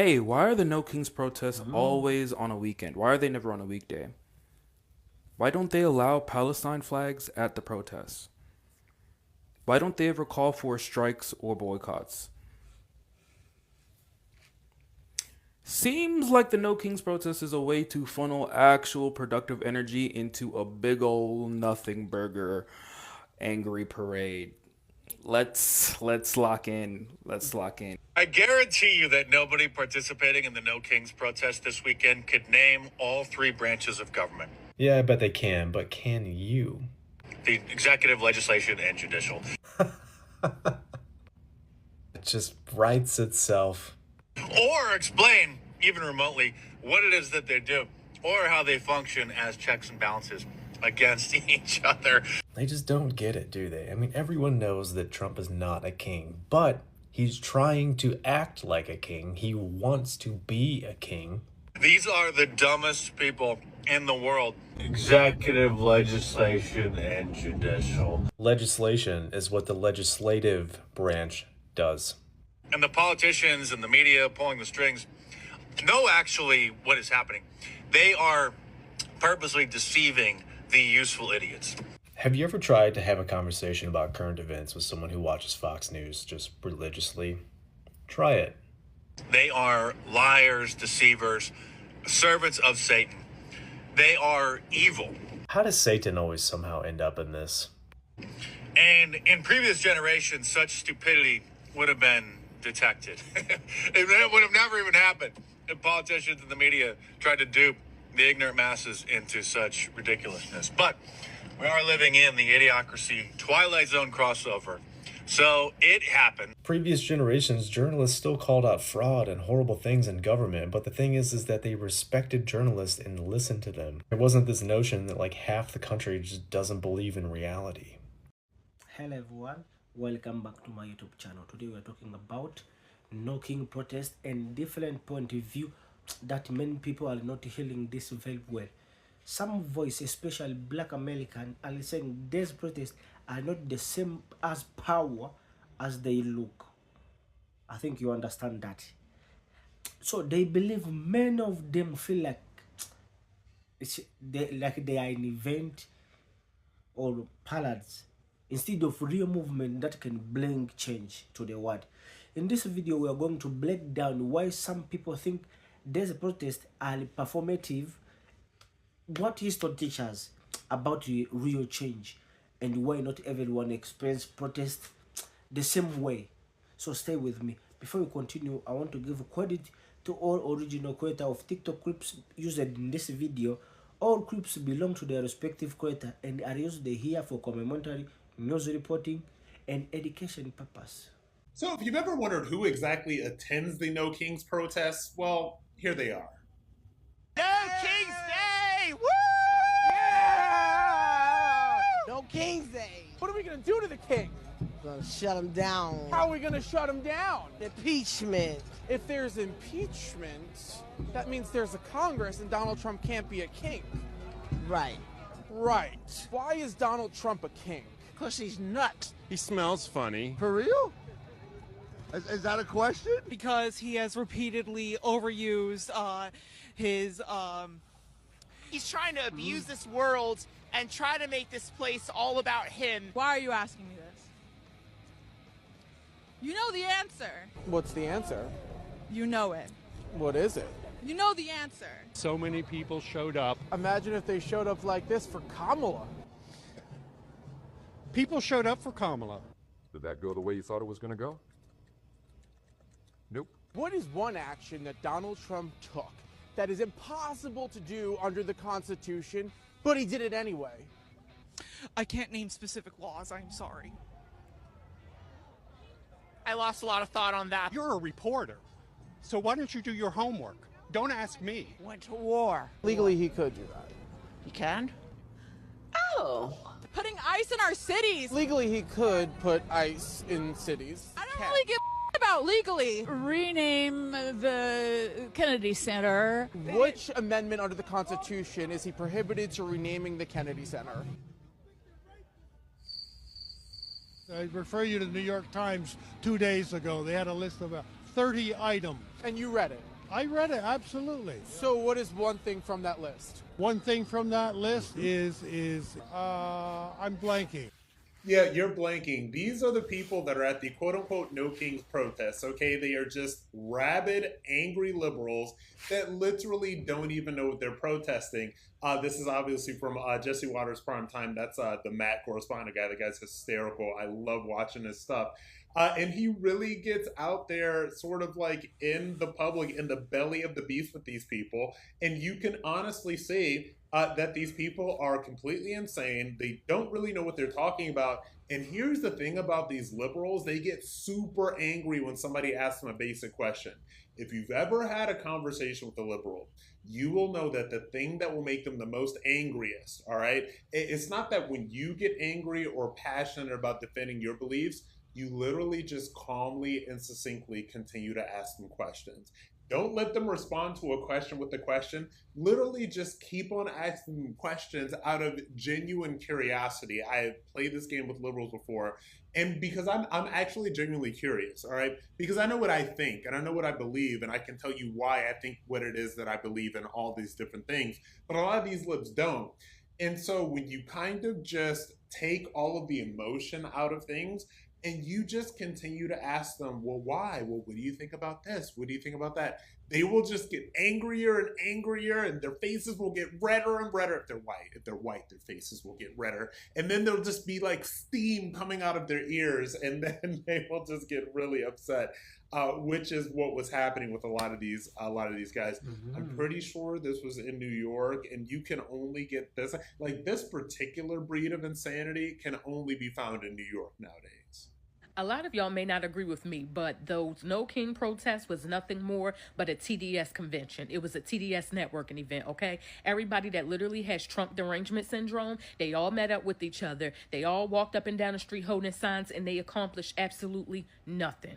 Hey, why are the No Kings protests always on a weekend? Why are they never on a weekday? Why don't they allow Palestine flags at the protests? Why don't they ever call for strikes or boycotts? Seems like the No Kings protest is a way to funnel actual productive energy into a big old nothing burger angry parade. Let's lock in. Let's lock in. I guarantee you that nobody participating in the No Kings protest this weekend could name all three branches of government: Yeah, I bet they can, but can you? the executive, legislation, and judicial. It just writes itself. Or explain, even remotely, what it is that they do, or how they function as checks and balances against each other. They just don't get it, do they? I mean, everyone knows that Trump is not a king, but he's trying to act like a king. He wants to be a king. These are the dumbest people in the world. Executive, legislation, and judicial. Legislation is what the legislative branch does. And the politicians and the media pulling the strings know actually what is happening. They are purposely deceiving the useful idiots. Have you ever tried to have a conversation about current events with someone who watches Fox News just religiously? Try it. They are liars, deceivers, servants of Satan. They are evil. How does Satan always somehow end up in this? And in previous generations, such stupidity would have been detected. It would have never even happened if politicians and the media tried to dupe the ignorant masses into such ridiculousness. But we are living in the idiocracy Twilight Zone crossover. So it happened. Previous generations, journalists still called out fraud and horrible things in government, but the thing is that they respected journalists and listened to them. There wasn't this notion that like half the country just doesn't believe in reality. Hello everyone, welcome back to my YouTube channel. Today we're talking about No King protest and different point of view that many people are not hearing this very well. Some voice, especially Black American, are saying these protests are not the same as power as they look. I think you understand that. So they believe many of them feel like they are an event or parads instead of real movement that can bring change to the world. In this video, we are going to break down why some people think these protests are performative, what history teaches about the real change, and why not everyone experience protest the same way. So stay with me. Before we continue, I want to give credit to all original creators of TikTok clips used in this video. All clips belong to their respective creator and are used here for commentary, news reporting, and education purpose. So if you've ever wondered who exactly attends the No Kings protests, well, here they are. No King's Day! Woo! Yeah! No King's Day. What are we gonna do to the king? We're gonna shut him down. How are we gonna shut him down? Impeachment. If there's impeachment, that means there's a Congress and Donald Trump can't be a king. Right. Right. Why is Donald Trump a king? Because he's nuts. He smells funny. For real? Is that a question? Because he has repeatedly overused his He's trying to abuse this world and try to make this place all about him. Why are you asking me this? You know the answer. What's the answer? You know it. What is it? You know the answer. So many people showed up. Imagine if they showed up like this for Kamala. People showed up for Kamala. Did that go the way you thought it was going to go? Nope. What is one action that Donald Trump took that is impossible to do under the Constitution, but he did it anyway? I can't name specific laws, I'm sorry. I lost a lot of thought on that. You're a reporter, so why don't you do your homework? Don't ask me. Went to war. Legally, he could do that. He can? Oh. Putting ice in our cities. Legally, he could put ice in cities. I don't really give about legally. Rename the Kennedy Center. Which amendment under the Constitution is he prohibited to renaming the Kennedy Center? I refer you to the New York Times 2 days ago. They had a list of 30 items And you read it? I read it, absolutely. So what is one thing from that list? One thing from that list is I'm blanking. Yeah, you're blanking. These are the people that are at the quote unquote No Kings protests, okay? They are just rabid, angry liberals that literally don't even know what they're protesting. This is obviously from Jesse Waters Prime Time. That's the Matt correspondent guy. The guy's hysterical. I love watching his stuff. And he really gets out there sort of like in the public, in the belly of the beast with these people. And you can honestly see that these people are completely insane. They don't really know what they're talking about. And here's the thing about these liberals, they get super angry when somebody asks them a basic question. If you've ever had a conversation with a liberal, you will know that the thing that will make them the most angriest, all right, it's not that when you get angry or passionate about defending your beliefs, you literally just calmly and succinctly continue to ask them questions. Don't let them respond to a question with a question. Literally just keep on asking them questions out of genuine curiosity. I have played this game with liberals before, and because I'm actually genuinely curious, all right? Because I know what I think, and I know what I believe, and I can tell you why I think what it is that I believe in all these different things, but a lot of these libs don't. And so when you kind of just take all of the emotion out of things, and you just continue to ask them, well, why? Well, what do you think about this? What do you think about that? They will just get angrier and angrier, and their faces will get redder and redder. If they're white, their faces will get redder. And then there'll just be like steam coming out of their ears, and then they will just get really upset, which is what was happening with a lot of these guys. Mm-hmm. I'm pretty sure this was in New York, and you can only get this. Like, this particular breed of insanity can only be found in New York nowadays. A lot of y'all may not agree with me, but those No King protests was nothing more but a TDS convention. It was a TDS networking event, okay? Everybody that literally has Trump derangement syndrome, they all met up with each other. They all walked up and down the street holding signs, and they accomplished absolutely nothing.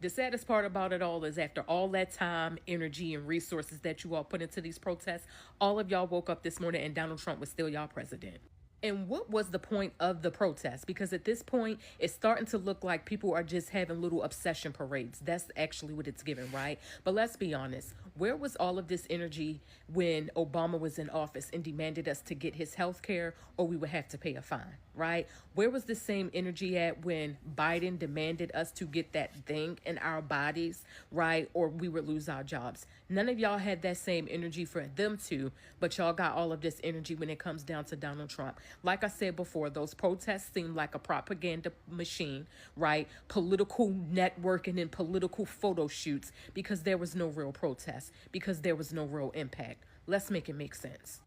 The saddest part about it all is after all that time, energy, and resources that you all put into these protests, all of y'all woke up this morning and Donald Trump was still y'all president. And what was the point of the protest? Because at this point, it's starting to look like people are just having little obsession parades. That's actually what it's giving, right? But let's be honest. Where was all of this energy when Obama was in office and demanded us to get his health care or we would have to pay a fine, right? Where was the same energy at when Biden demanded us to get that thing in our bodies, right? Or we would lose our jobs. None of y'all had that same energy for them to, but y'all got all of this energy when it comes down to Donald Trump. Like I said before, those protests seem like a propaganda machine, right? Political networking and political photo shoots because there was no real protest, because there was no real impact. Let's make it make sense.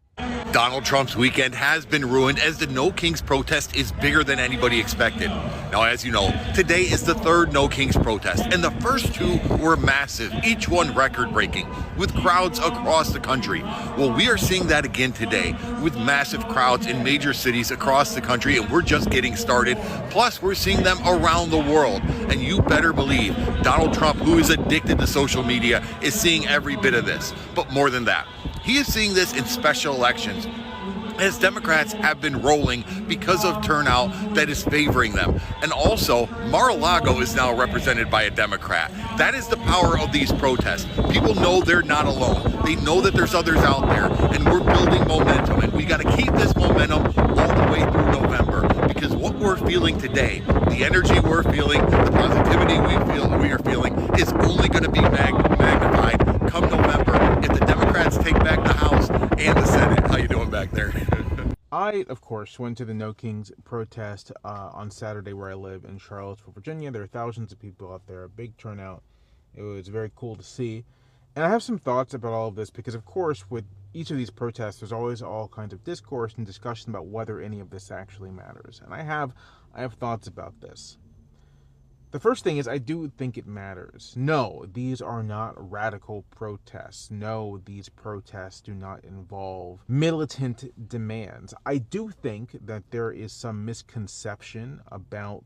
Donald Trump's weekend has been ruined as the No Kings protest is bigger than anybody expected. Now, as you know, today is the third No Kings protest, and the first two were massive, each one record-breaking, with crowds across the country. Well, we are seeing that again today, with massive crowds in major cities across the country, and we're just getting started. Plus, we're seeing them around the world, and you better believe Donald Trump, who is addicted to social media, is seeing every bit of this. But more than that, he is seeing this in special elections, as Democrats have been rolling because of turnout that is favoring them. And also, Mar-a-Lago is now represented by a Democrat. That is the power of these protests. People know they're not alone. They know that there's others out there, and we're building momentum, and we got to keep this momentum all the way through November, because what we're feeling today, the energy we're feeling, the positivity we are feeling, is only going to be magnified come November if the Democrats take back the House and the Senate. How you doing back there? I, of course, went to the No Kings protest on Saturday where I live in Charlottesville, Virginia. There are thousands of people out there, a big turnout. It was very cool to see. And I have some thoughts about all of this because, of course, with each of these protests, there's always all kinds of discourse and discussion about whether any of this actually matters. And I have thoughts about this. The first thing is, I do think it matters. No, these are not radical protests. No, these protests do not involve militant demands. I do think that there is some misconception about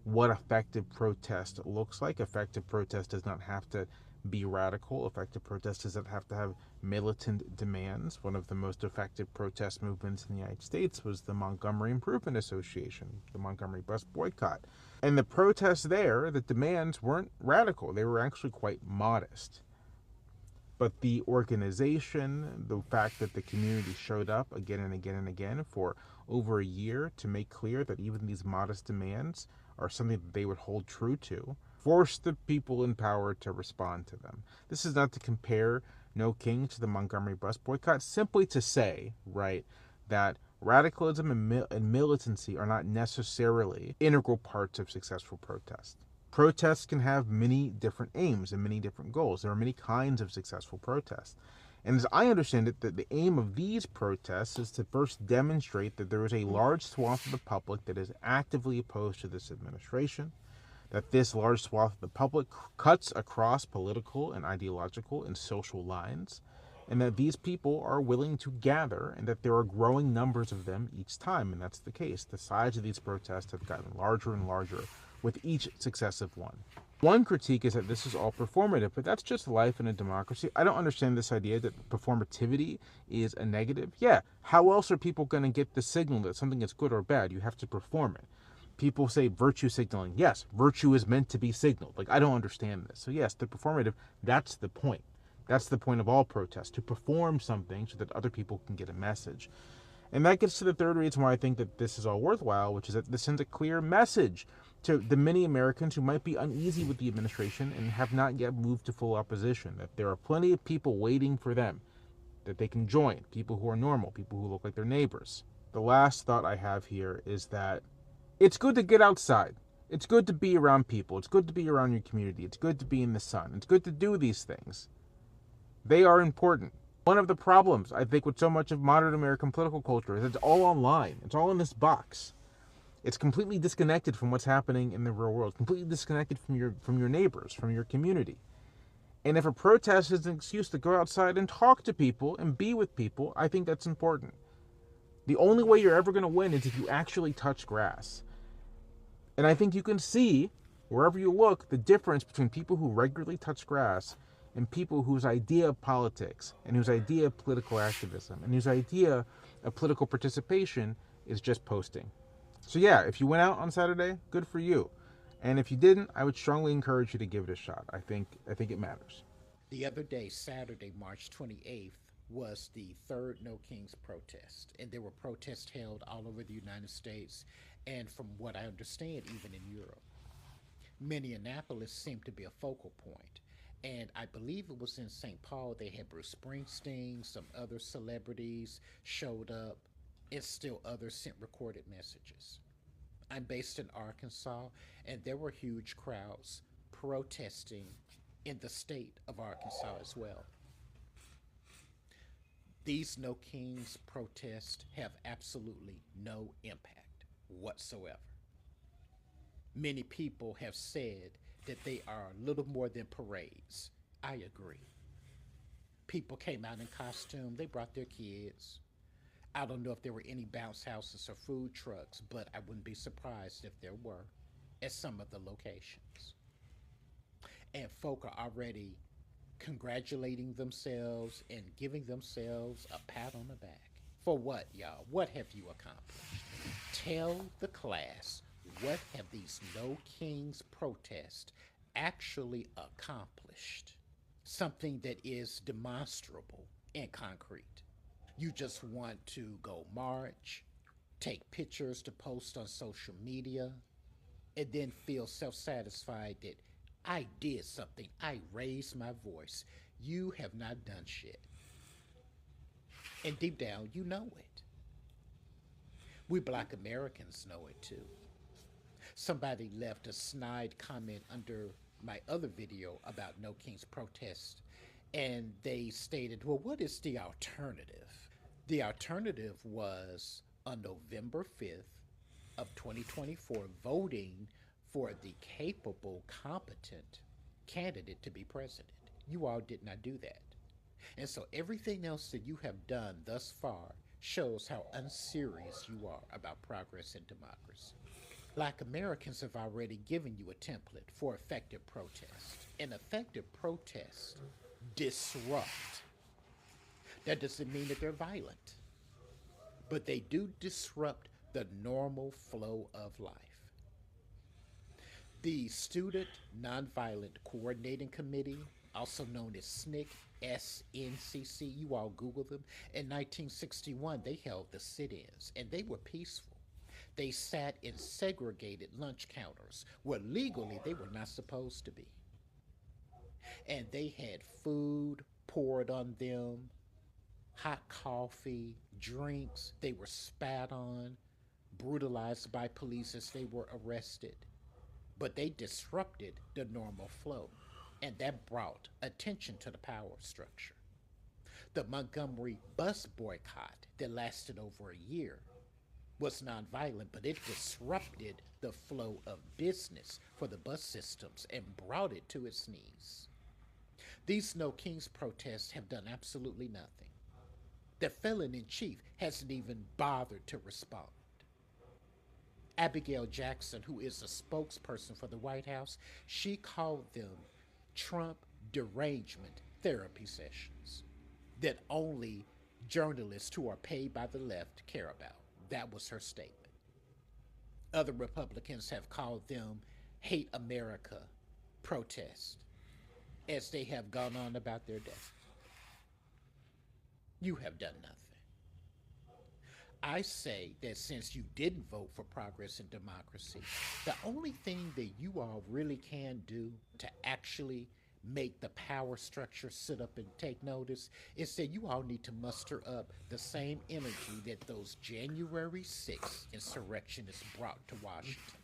what effective protest looks like. Effective protest does not have to be radical. Effective protest doesn't have to have militant demands. One of the most effective protest movements in the United States was the Montgomery Improvement Association, the Montgomery bus boycott. And the protests there, the demands weren't radical. They were actually quite modest. But the organization, the fact that the community showed up again and again and again for over a year to make clear that even these modest demands are something that they would hold true to, forced the people in power to respond to them. This is not to compare No King to the Montgomery bus boycott, simply to say, right, that radicalism and militancy are not necessarily integral parts of successful protest. Protests can have many different aims and many different goals. There are many kinds of successful protests. And as I understand it, that the aim of these protests is to first demonstrate that there is a large swath of the public that is actively opposed to this administration, that this large swath of the public cuts across political and ideological and social lines, and that these people are willing to gather, and that there are growing numbers of them each time, and that's the case. The size of these protests have gotten larger and larger with each successive one. One critique is that this is all performative, but that's just life in a democracy. I don't understand this idea that performativity is a negative. Yeah, how else are people going to get the signal that something is good or bad? You have to perform it. People say virtue signaling. Yes, virtue is meant to be signaled. Like, I don't understand this. So yes, the performative, that's the point. That's the point of all protests, to perform something so that other people can get a message. And that gets to the third reason why I think that this is all worthwhile, which is that this sends a clear message to the many Americans who might be uneasy with the administration and have not yet moved to full opposition, that there are plenty of people waiting for them, that they can join, people who are normal, people who look like their neighbors. The last thought I have here is that it's good to get outside. It's good to be around people. It's good to be around your community. It's good to be in the sun. It's good to do these things. They are important. One of the problems, I think, with so much of modern American political culture is it's all online. It's all in this box. It's completely disconnected from what's happening in the real world, completely disconnected from your neighbors, from your community. And if a protest is an excuse to go outside and talk to people and be with people, I think that's important. The only way you're ever going to win is if you actually touch grass. And I think you can see, wherever you look, the difference between people who regularly touch grass and people whose idea of politics and whose idea of political activism and whose idea of political participation is just posting. So yeah, if you went out on Saturday, good for you. And if you didn't, I would strongly encourage you to give it a shot. I think it matters. The other day, Saturday, March 28th, was the third No Kings protest. And there were protests held all over the United States and, from what I understand, even in Europe. Minneapolis seemed to be a focal point. And I believe it was in St. Paul. They had Bruce Springsteen, some other celebrities showed up, and still others sent recorded messages. I'm based in Arkansas, and there were huge crowds protesting in the state of Arkansas as well. These No Kings protests have absolutely no impact whatsoever. Many people have said that they are little more than parades. I agree. People came out in costume. They brought their kids. I don't know if there were any bounce houses or food trucks, but I wouldn't be surprised if there were at some of the locations. And folk are already congratulating themselves and giving themselves a pat on the back. For what, y'all? What have you accomplished? Tell the class, what have these No Kings protests actually accomplished? Something that is demonstrable and concrete. You just want to go march, take pictures to post on social media, and then feel self-satisfied that I did something. I raised my voice. You have not done shit. And deep down, you know it. We Black Americans know it too. Somebody left a snide comment under my other video about No Kings protest, and they stated, well, what is the alternative? The alternative was on November 5th of 2024 voting for the capable, competent candidate to be president. You all did not do that. And so everything else that you have done thus far shows how unserious you are about progress and democracy. Black Americans have already given you a template for effective protest. An effective protest disrupt. That doesn't mean that they're violent, but they do disrupt the normal flow of life. The Student Nonviolent Coordinating Committee, also known as SNCC, SNCC, you all Google them. In 1961, they held the sit-ins, and they were peaceful. They sat in segregated lunch counters where legally they were not supposed to be. And they had food poured on them, hot coffee, drinks. They were spat on, brutalized by police as they were arrested. But they disrupted the normal flow, and that brought attention to the power structure. The Montgomery bus boycott that lasted over a year was nonviolent, but it disrupted the flow of business for the bus systems and brought it to its knees. These No Kings protests have done absolutely nothing. The felon-in-chief hasn't even bothered to respond. Abigail Jackson, who is a spokesperson for the White House, she called them Trump derangement therapy sessions that only journalists who are paid by the left care about. That was her statement. Other Republicans have called them Hate America protests as they have gone on about their day. You have done nothing. I say that since you didn't vote for progress and democracy, the only thing that you all really can do to actually make the power structure sit up and take notice is that you all need to muster up the same energy that those January 6th insurrectionists brought to Washington.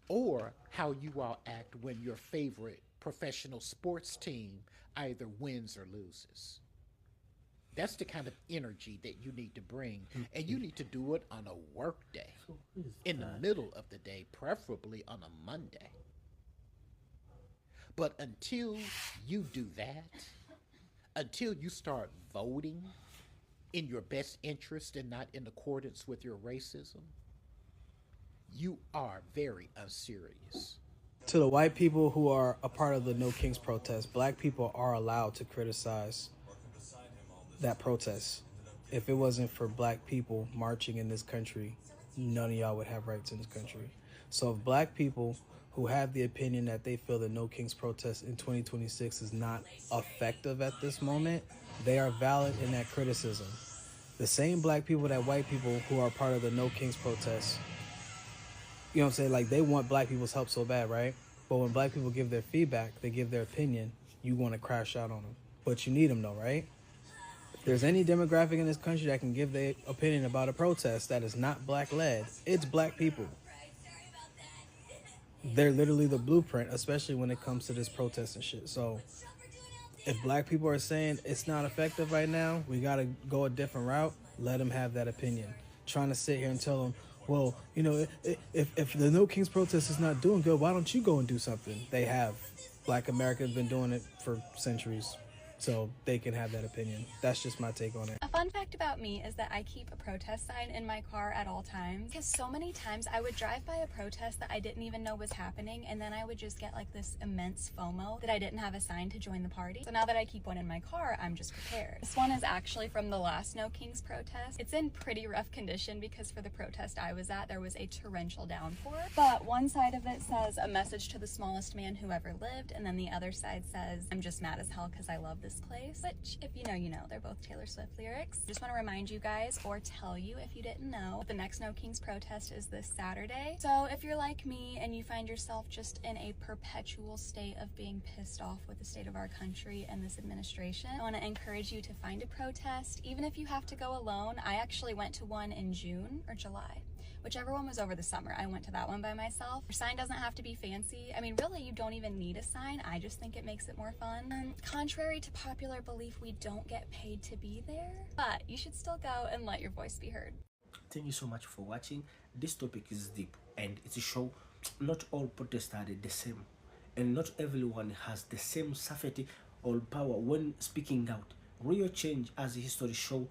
Or how you all act when your favorite professional sports team either wins or loses. That's the kind of energy that you need to bring, and you need to do it on a work day, in the middle of the day, preferably on a Monday. But until you do that, until you start voting in your best interest and not in accordance with your racism, you are very unserious. To the white people who are a part of the No Kings protest, black people are allowed to criticize that protest. If it wasn't for black people marching in this country, none of y'all would have rights in this country. So if black people who have the opinion that they feel the No Kings protest in 2026 is not effective at this moment, they are valid in that criticism. The same black people that white people who are part of the No Kings protest, you know what I'm saying, like they want black people's help so bad, right? But when black people give their feedback, they give their opinion, you want to crash out on them. But you need them though, right? If there's any demographic in this country that can give their opinion about a protest that is not black-led, it's black people. They're literally the blueprint, especially when it comes to this protest and shit. So if black people are saying it's not effective right now, we got to go a different route, let them have that opinion. Trying to sit here and tell them, well, you know, if the No Kings protest is not doing good, why don't you go and do something? They have. Black America has been doing it for centuries. So they can have that opinion. That's just my take on it. A fun fact about me is that I keep a protest sign in my car at all times, because so many times I would drive by a protest that I didn't even know was happening, and then I would just get like this immense FOMO that I didn't have a sign to join the party. So now that I keep one in my car, I'm just prepared. This one is actually from the last No Kings protest. It's in pretty rough condition because for the protest I was at, there was a torrential downpour. But one side of it says a message to the smallest man who ever lived, and then the other side says, I'm just mad as hell because I love this place, which if you know, you know. They're both Taylor Swift lyrics. Just want to remind you guys, or tell you if you didn't know, the next No Kings protest is this Saturday. So if you're like me and you find yourself just in a perpetual state of being pissed off with the state of our country and this administration, I want to encourage you to find a protest, even if you have to go alone. I actually went to one in June or July. Whichever one was over the summer, I went to that one by myself. Your sign doesn't have to be fancy. I mean, really, you don't even need a sign. I just think it makes it more fun. Contrary to popular belief, we don't get paid to be there, but you should still go and let your voice be heard. Thank you so much for watching. This topic is deep, and it's a show. Not all protests are the same, and not everyone has the same safety or power when speaking out. Real change, as history show,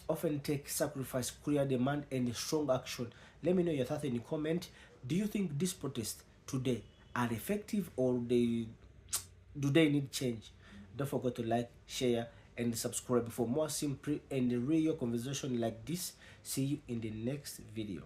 often take sacrifice, clear demand, and strong action. Let me know your thoughts in the comment Do you think these protests today are effective, or do they need change? Don't forget to like, share, and subscribe for more simple and real conversation like this. See you in the next video.